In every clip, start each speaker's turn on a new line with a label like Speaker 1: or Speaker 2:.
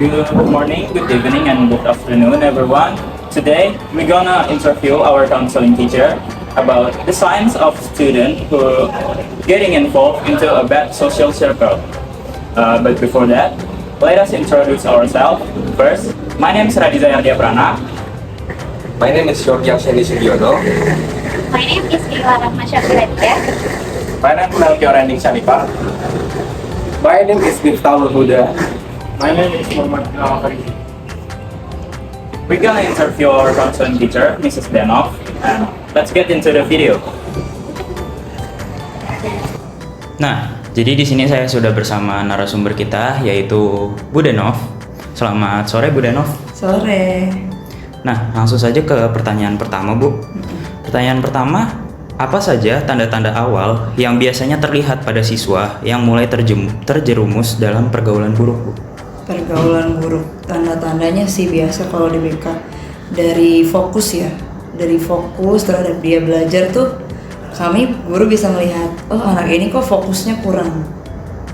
Speaker 1: Good morning, good evening, and good afternoon, everyone. Today, we're gonna interview our counseling teacher about the signs of student who getting involved into a bad social circle. But before that, let us introduce ourselves. First, my name is Radiza Yardia Prana.
Speaker 2: My name is Georgia Sendi Sugiono.
Speaker 3: My name is Ila Rahmasya Suretia.
Speaker 1: My name is Melchior Ending Shanipar.
Speaker 2: My name is Miftahul Huda.
Speaker 1: My name is Muhammad Nawafari. We're gonna interview our counseling teacher, Mrs. Denov, and let's get into the video.
Speaker 4: Nah, jadi di sini saya sudah bersama narasumber kita yaitu Bu Denov. Selamat sore Bu Denov.
Speaker 5: Sore.
Speaker 4: Nah, langsung saja ke pertanyaan pertama Bu. Pertanyaan pertama, apa saja tanda-tanda awal yang biasanya terlihat pada siswa yang mulai terjerumus dalam pergaulan buruk Bu?
Speaker 5: Pergaulan buruk, tanda-tandanya sih biasa kalau di BK dari fokus ya, dari fokus terhadap dia belajar tuh kami guru bisa melihat, oh anak ini kok fokusnya kurang.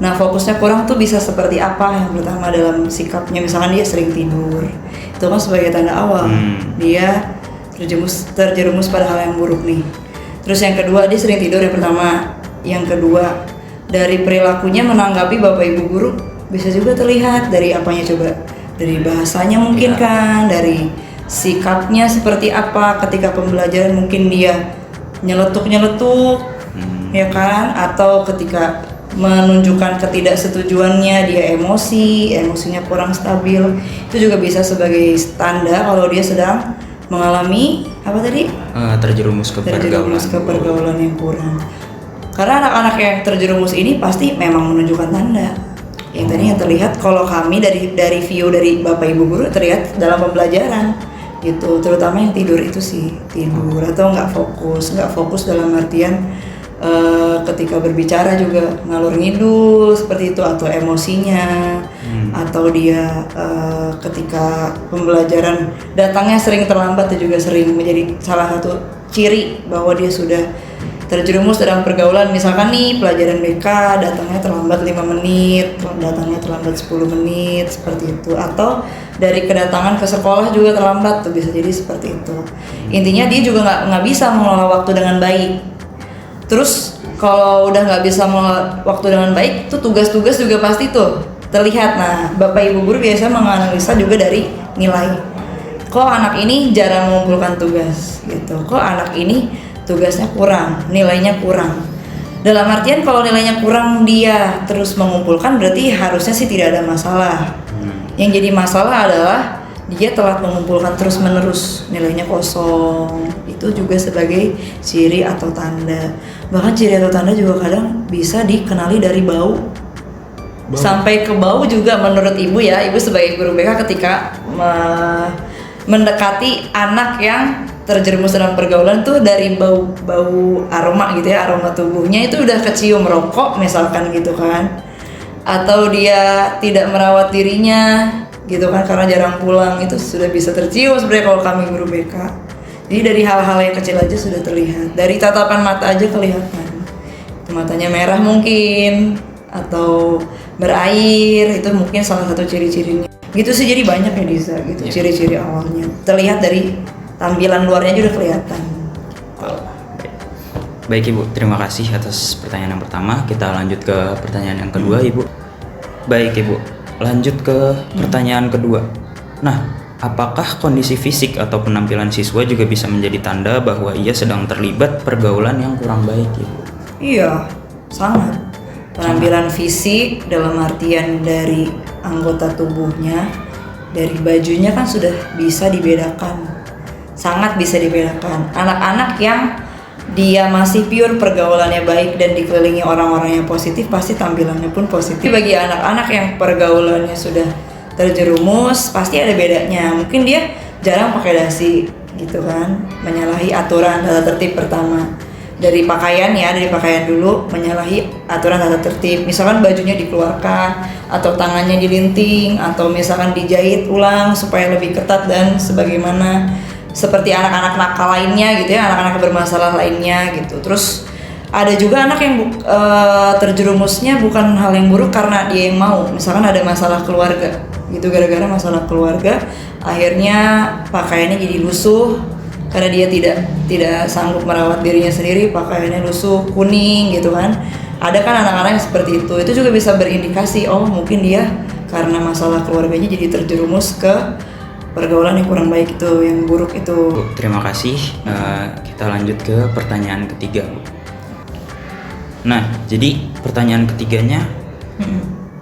Speaker 5: Nah fokusnya kurang tuh bisa seperti apa? Yang pertama dalam sikapnya, misalkan dia sering tidur, itu kan sebagai tanda awal dia terjerumus pada hal yang buruk nih. Terus yang kedua dia sering tidur yang pertama. Yang kedua dari perilakunya menanggapi bapak ibu guru bisa juga terlihat dari apanya coba, dari bahasanya mungkin kan, dari sikapnya seperti apa ketika pembelajaran, mungkin dia nyeletuk ya kan, atau ketika menunjukkan ketidaksetujuannya dia emosinya kurang stabil, itu juga bisa sebagai tanda kalau dia sedang mengalami apa tadi?
Speaker 4: Terjerumus ke
Speaker 5: pergaulan yang kurang. Karena anak-anak yang terjerumus ini pasti memang menunjukkan tanda. Yang tadi yang terlihat kalau kami dari view dari bapak ibu guru terlihat dalam pembelajaran gitu, terutama yang tidur itu sih, tidur atau nggak fokus dalam artian ketika berbicara juga ngalur ngidul seperti itu, atau emosinya atau dia ketika pembelajaran datangnya sering terlambat, itu juga sering menjadi salah satu ciri bahwa dia sudah terjerumus dalam pergaulan. Misalkan nih pelajaran BK datangnya terlambat 5 menit, datangnya terlambat 10 menit seperti itu, atau dari kedatangan ke sekolah juga terlambat tuh, bisa jadi seperti itu. Intinya dia juga nggak bisa mengelola waktu dengan baik. Terus kalau udah nggak bisa mengelola waktu dengan baik tuh tugas-tugas juga pasti tuh terlihat. Nah bapak ibu guru biasa menganalisa juga dari nilai, kok anak ini jarang mengumpulkan tugas gitu, kok anak ini tugasnya kurang, nilainya kurang. Dalam artian kalau nilainya kurang dia terus mengumpulkan, berarti harusnya sih tidak ada masalah. Yang jadi masalah adalah dia telat mengumpulkan terus menerus, nilainya kosong. Itu juga sebagai ciri atau tanda. Bahkan ciri atau tanda juga kadang bisa dikenali dari bau. Sampai ke bau juga menurut ibu ya, ibu sebagai guru BK ketika mendekati anak yang terjerumus dalam pergaulan tuh dari bau aroma gitu ya, aroma tubuhnya itu udah kecium rokok misalkan gitu kan, atau dia tidak merawat dirinya gitu kan karena jarang pulang, itu sudah bisa tercium sebenarnya kalau kami guru BK. Jadi dari hal-hal yang kecil aja sudah terlihat, dari tatapan mata aja kelihatan, matanya merah mungkin atau berair, itu mungkin salah satu ciri-cirinya gitu sih. Jadi banyak ya Diza gitu ciri-ciri awalnya terlihat dari tampilan luarnya juga udah kelihatan.
Speaker 4: Baik Ibu, terima kasih atas pertanyaan yang pertama. Kita lanjut ke pertanyaan yang kedua Ibu. Baik Ibu, lanjut ke pertanyaan kedua. Nah, apakah kondisi fisik atau penampilan siswa juga bisa menjadi tanda bahwa ia sedang terlibat pergaulan yang kurang baik Ibu?
Speaker 5: Iya, sangat. Penampilan fisik dalam artian dari anggota tubuhnya, dari bajunya kan sudah bisa dibedakan. Sangat bisa dibedakan. Anak-anak yang dia masih pure pergaulannya baik dan dikelilingi orang-orang yang positif, pasti tampilannya pun positif. Bagi anak-anak yang pergaulannya sudah terjerumus, pasti ada bedanya. Mungkin dia jarang pakai dasi gitu kan, menyalahi aturan tata tertib pertama. Dari pakaian ya, dari pakaian dulu menyalahi aturan tata tertib. Misalkan bajunya dikeluarkan, atau tangannya dilinting, atau misalkan dijahit ulang supaya lebih ketat dan sebagaimana seperti anak-anak nakal lainnya gitu ya, anak-anak bermasalah lainnya gitu. Terus ada juga anak yang terjerumusnya bukan hal yang buruk karena dia yang mau, misalkan ada masalah keluarga, gitu gara-gara masalah keluarga. Akhirnya pakaiannya jadi lusuh karena dia tidak sanggup merawat dirinya sendiri, pakaiannya lusuh kuning gitu kan. Ada kan anak-anak yang seperti itu juga bisa berindikasi oh mungkin dia karena masalah keluarganya jadi terjerumus ke pergaulan yang kurang baik itu, yang buruk itu.
Speaker 4: Bu, terima kasih. Kita lanjut ke pertanyaan ketiga, Bu. Nah, jadi pertanyaan ketiganya,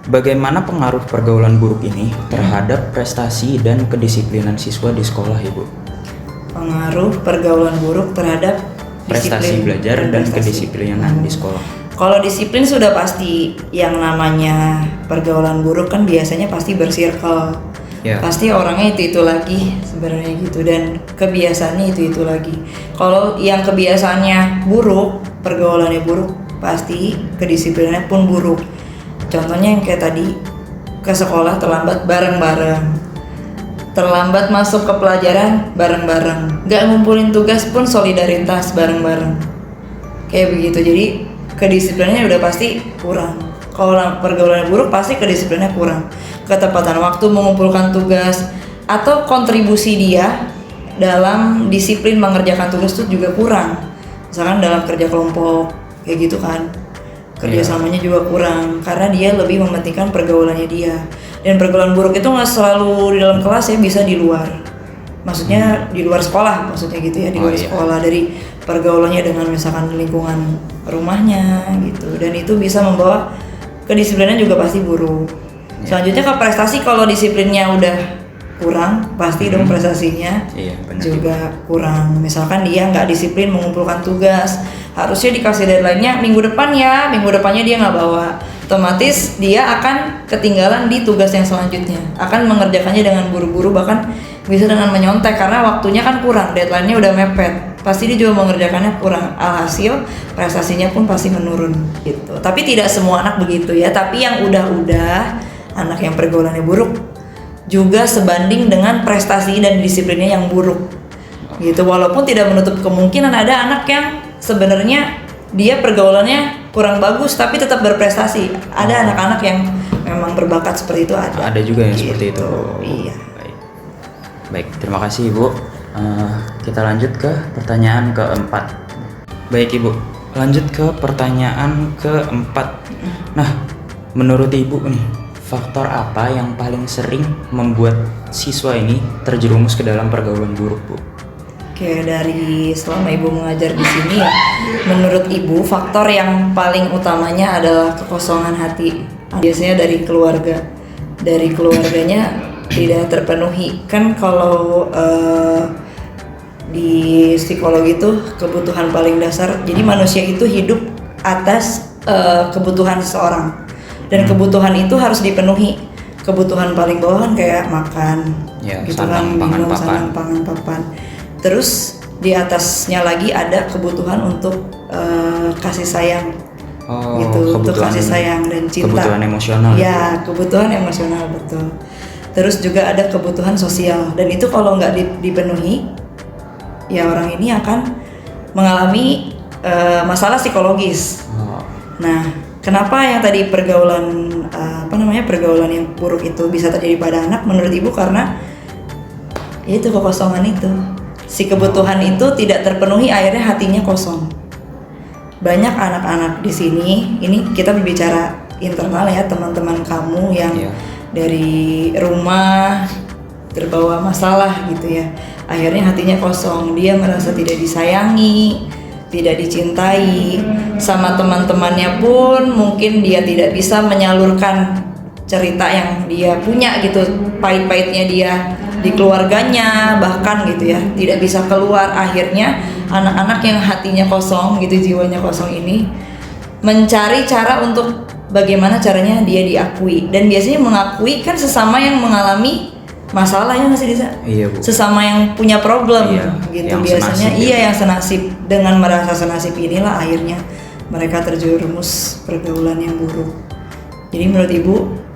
Speaker 4: bagaimana pengaruh pergaulan buruk ini terhadap prestasi dan kedisiplinan siswa di sekolah, Ibu?
Speaker 5: Pengaruh pergaulan buruk terhadap
Speaker 4: Prestasi
Speaker 5: disiplin
Speaker 4: belajar dan
Speaker 5: prestasi.
Speaker 4: kedisiplinan di sekolah.
Speaker 5: Kalau disiplin sudah pasti, yang namanya pergaulan buruk kan biasanya pasti bersirkel.
Speaker 4: Ya.
Speaker 5: Pasti orangnya itu lagi sebenarnya gitu, dan kebiasaannya itu lagi. Kalau yang kebiasaannya buruk, pergaulannya buruk, pasti kedisiplinannya pun buruk. Contohnya yang kayak tadi, ke sekolah terlambat bareng-bareng, terlambat masuk ke pelajaran bareng-bareng, gak ngumpulin tugas pun solidaritas bareng-bareng, kayak begitu. Jadi kedisiplinannya udah pasti kurang. Kalau pergaulannya buruk pasti kedisiplinannya kurang. Ketepatan waktu mengumpulkan tugas atau kontribusi dia dalam disiplin mengerjakan tugas itu juga kurang. Misalkan dalam kerja kelompok kayak gitu kan, kerjasamanya juga kurang karena dia lebih mementingkan pergaulannya dia. Dan pergaulan buruk itu nggak selalu di dalam kelas ya, bisa di luar. Maksudnya di luar sekolah, maksudnya gitu ya, di luar sekolah, dari pergaulannya dengan misalkan lingkungan rumahnya gitu. Dan itu bisa membawa kedisiplinannya juga pasti buruk. Selanjutnya ke prestasi, kalau disiplinnya udah kurang, pasti dong prestasinya
Speaker 4: Benar
Speaker 5: juga kurang. Misalkan dia nggak disiplin mengumpulkan tugas, harusnya dikasih deadline-nya minggu depan ya, minggu depannya dia nggak bawa, otomatis dia akan ketinggalan di tugas yang selanjutnya, akan mengerjakannya dengan buru-buru, bahkan bisa dengan menyontek karena waktunya kan kurang, deadline-nya udah mepet, pasti dia juga mengerjakannya kurang, alhasil prestasinya pun pasti menurun gitu. Tapi tidak semua anak begitu ya, tapi yang udah anak yang pergaulannya buruk juga sebanding dengan prestasi dan disiplinnya yang buruk gitu. Walaupun tidak menutup kemungkinan ada anak yang sebenarnya dia pergaulannya kurang bagus tapi tetap berprestasi. Ada anak-anak yang memang berbakat seperti itu, ada.
Speaker 4: Ada juga yang
Speaker 5: Gitu.
Speaker 4: seperti itu.
Speaker 5: Iya.
Speaker 4: Baik, terima kasih Ibu. Kita lanjut ke pertanyaan keempat. Baik Ibu, lanjut ke pertanyaan keempat. Nah, menurut Ibu nih, faktor apa yang paling sering membuat siswa ini terjerumus ke dalam pergaulan buruk, Bu?
Speaker 5: Oke, dari selama Ibu mengajar di sini ya, menurut Ibu faktor yang paling utamanya adalah kekosongan hati. Biasanya dari keluarga. Dari keluarganya tidak terpenuhi. Kan kalau di psikologi itu kebutuhan paling dasar. Jadi manusia itu hidup atas kebutuhan seseorang. Dan kebutuhan itu harus dipenuhi. Kebutuhan paling bawah kan kayak makan, gitu
Speaker 4: sandang,
Speaker 5: kan,
Speaker 4: pangan,
Speaker 5: minum,
Speaker 4: papan.
Speaker 5: sandang, pangan, papan. Terus di atasnya lagi ada kebutuhan untuk kasih sayang, gitu, untuk kasih sayang dan cinta.
Speaker 4: Kebutuhan emosional.
Speaker 5: Ya, kebutuhan emosional, betul. Terus juga ada kebutuhan sosial, dan itu kalau nggak dipenuhi, ya orang ini akan mengalami masalah psikologis. Nah, kenapa yang tadi pergaulan pergaulan yang buruk itu bisa terjadi pada anak? Menurut Ibu karena itu kekosongan itu, si kebutuhan itu tidak terpenuhi, akhirnya hatinya kosong. Banyak anak-anak di sini, ini kita berbicara internal ya, teman-teman kamu yang dari rumah terbawa masalah gitu ya, akhirnya hatinya kosong, dia merasa tidak disayangi, tidak dicintai sama teman-temannya pun, mungkin dia tidak bisa menyalurkan cerita yang dia punya gitu, pahit-pahitnya dia di keluarganya bahkan gitu ya, tidak bisa keluar. Akhirnya anak-anak yang hatinya kosong gitu, jiwanya kosong ini mencari cara untuk bagaimana caranya dia diakui, dan biasanya mengakui kan sesama yang mengalami masalah ya, masih bisa sesama yang punya problem gitu,
Speaker 4: yang
Speaker 5: biasanya
Speaker 4: senasib,
Speaker 5: yang senasib. Dengan merasa senasib inilah akhirnya mereka terjerumus pergaulan yang buruk. Jadi menurut Ibu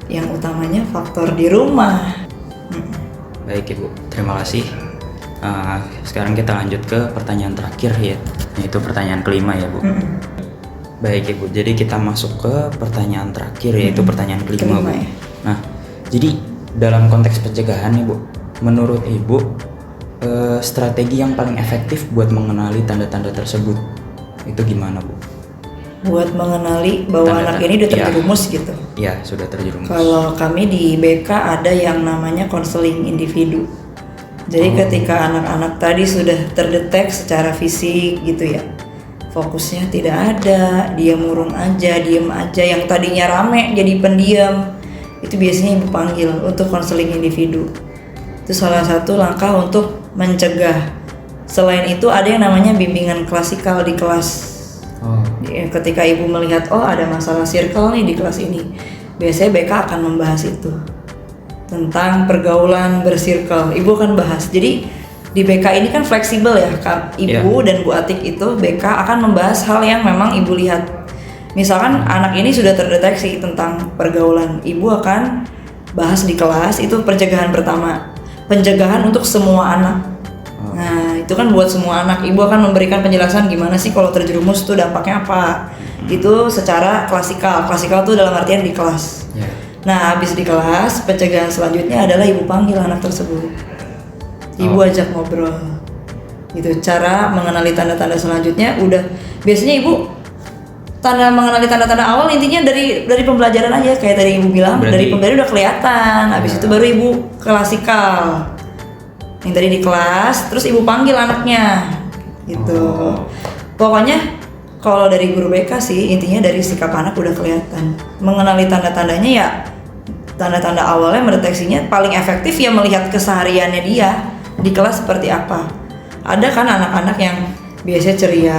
Speaker 5: yang utamanya faktor di rumah.
Speaker 4: Baik Ibu, terima kasih. Sekarang kita lanjut ke pertanyaan terakhir ya, yaitu pertanyaan kelima ya Bu. Baik Ibu, jadi kita masuk ke pertanyaan terakhir, yaitu pertanyaan kelima Bu.
Speaker 5: Ya.
Speaker 4: Nah, jadi dalam konteks pencegahan nih Bu, menurut Ibu strategi yang paling efektif buat mengenali tanda-tanda tersebut itu gimana Bu?
Speaker 5: Buat mengenali bahwa
Speaker 4: Tanda-tanda,
Speaker 5: anak ini udah
Speaker 4: iya.
Speaker 5: terjerumus gitu.
Speaker 4: Ya, sudah terjerumus.
Speaker 5: Kalau kami di BK ada yang namanya konseling individu. Jadi ketika anak-anak tadi sudah terdetek secara fisik gitu ya, fokusnya tidak ada, dia murung aja, diem aja, yang tadinya rame jadi pendiam, itu biasanya ibu panggil untuk konseling individu. Itu salah satu langkah untuk mencegah. Selain itu ada yang namanya bimbingan klasikal di kelas. Ketika ibu melihat ada masalah circle nih di kelas ini, biasanya BK akan membahas itu tentang pergaulan bersirkel. Ibu akan bahas. Jadi di BK ini kan fleksibel ya, Ibu dan Bu Atik itu BK akan membahas hal yang memang Ibu lihat. Misalkan anak ini sudah terdeteksi tentang pergaulan, Ibu akan bahas di kelas, itu pencegahan pertama. Pencegahan untuk semua anak. Nah, itu kan buat semua anak. Ibu akan memberikan penjelasan gimana sih kalau terjerumus tuh dampaknya apa. Itu secara klasikal. Klasikal tuh dalam artian di kelas. Nah, habis di kelas, pencegahan selanjutnya adalah ibu panggil anak tersebut. Ibu ajak ngobrol. Gitu. Cara mengenali tanda-tanda selanjutnya udah biasanya ibu mengenali tanda-tanda awal intinya dari pembelajaran aja, kayak tadi ibu bilang.
Speaker 4: Berarti,
Speaker 5: dari pembelajaran udah kelihatan. Habis itu baru ibu klasikal. Yang tadi di kelas, terus ibu panggil anaknya. Gitu. Pokoknya kalau dari guru BK sih intinya dari sikap anak udah kelihatan. Mengenali tanda-tandanya ya, tanda-tanda awalnya mendeteksinya paling efektif ya melihat kesehariannya dia di kelas seperti apa. Ada kan anak-anak yang biasanya ceria,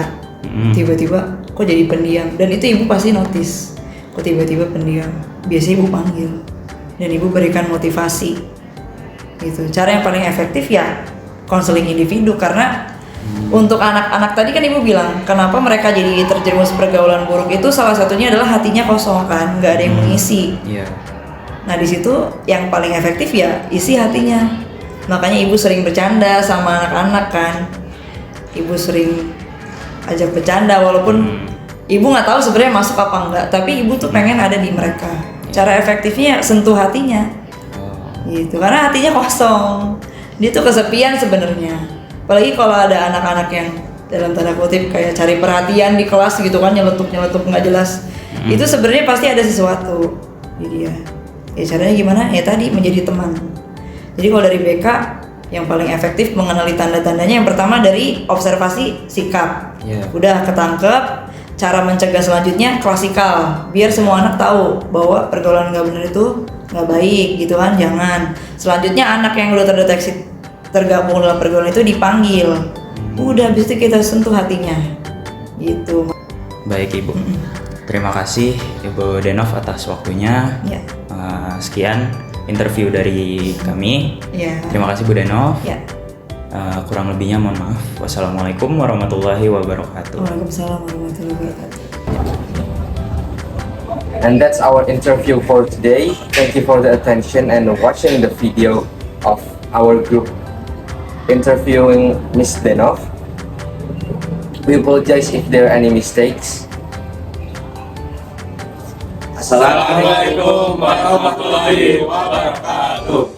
Speaker 5: tiba-tiba kok jadi pendiam, dan itu ibu pasti notice kok tiba-tiba pendiam. Biasanya ibu panggil dan ibu berikan motivasi gitu. Cara yang paling efektif ya konseling individu, karena untuk anak-anak tadi kan ibu bilang kenapa mereka jadi terjerumus pergaulan buruk itu salah satunya adalah hatinya kosong kan, nggak ada yang mengisi. Nah di situ yang paling efektif ya isi hatinya. Makanya ibu sering bercanda sama anak-anak kan, ibu sering ajak bercanda walaupun ibu nggak tahu sebenarnya masuk apa enggak, tapi ibu tuh pengen ada di mereka. Cara efektifnya sentuh hatinya gitu, karena hatinya kosong, dia tuh kesepian sebenarnya. Apalagi kalau ada anak-anak yang dalam tanda kutip kayak cari perhatian di kelas gitu kan, nyeletuk nggak jelas. Itu sebenarnya pasti ada sesuatu di dia. Ya caranya gimana? Ya tadi menjadi teman. Jadi kalau dari BK yang paling efektif mengenali tanda-tandanya yang pertama dari observasi sikap. Udah ketangkep, cara mencegah selanjutnya klasikal, biar semua anak tahu bahwa pergaulan nggak benar itu nggak baik gitu kan, jangan. Selanjutnya anak yang udah terdeteksi tergabung dalam pergaulan itu dipanggil. Udah habis itu kita sentuh hatinya gitu.
Speaker 4: Baik Ibu, terima kasih Ibu Denov atas waktunya. Sekian interview dari kami. Terima kasih Bu Denov. Kurang lebihnya mohon maaf. Wassalamualaikum warahmatullahi wabarakatuh.
Speaker 5: Waalaikumsalam warahmatullahi wabarakatuh.
Speaker 2: And that's our interview for today. Thank you for the attention and watching the video of our group interviewing Miss Denov. We apologize if there are any mistakes.
Speaker 6: Assalamualaikum warahmatullahi wabarakatuh.